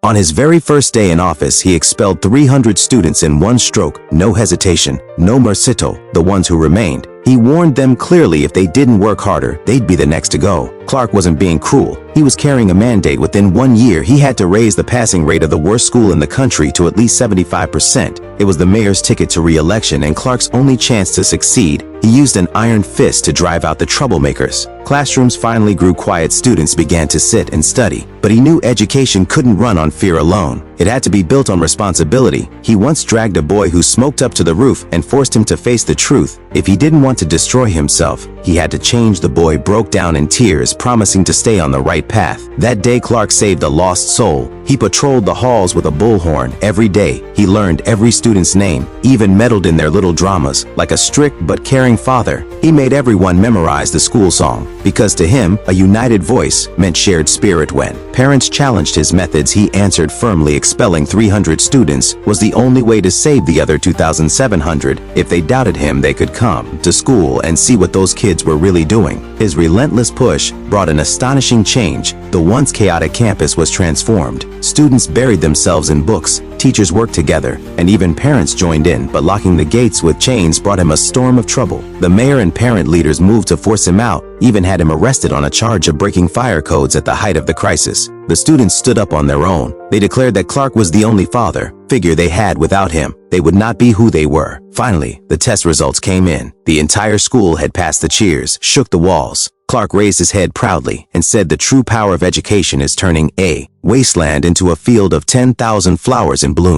On his very first day in office, he expelled 300 students in one stroke, no hesitation, no mercito, the ones who remained. He warned them clearly if they didn't work harder, they'd be the next to go. Clark wasn't being cruel. He was carrying a mandate. Within 1 year, he had to raise the passing rate of the worst school in the country to at least 75%. It was the mayor's ticket to re-election and Clark's only chance to succeed. He used an iron fist to drive out the troublemakers. Classrooms finally grew quiet. Students began to sit and study. But he knew education couldn't run on fear alone. It had to be built on responsibility. He once dragged a boy who smoked up to the roof and forced him to face the truth. If he didn't want to destroy himself, he had to change. The boy broke down in tears, promising to stay on the right path. That day, Clark saved a lost soul. He patrolled the halls with a bullhorn every day. He learned every student's name, even meddled in their little dramas. Like a strict but caring father, he made everyone memorize the school song, because to him, a united voice meant shared spirit. When parents challenged his methods, he answered firmly. Expelling 300 students was the only way to save the other 2,700. If they doubted him, they could come to school and see what those kids were really doing. His relentless push brought an astonishing change. The once chaotic campus was transformed. Students buried themselves in books, teachers worked together, and even parents joined in. But locking the gates with chains brought him a storm of trouble. The mayor and parent leaders moved to force him out, even had him arrested on a charge of breaking fire codes at the height of the crisis. The students stood up on their own. They declared that Clark was the only father figure they had. Without him, they would not be who they were. Finally, the test results came in. The entire school had passed. The cheers shook the walls. Clark raised his head proudly and said, "The true power of education is turning a wasteland into a field of 10,000 flowers in bloom."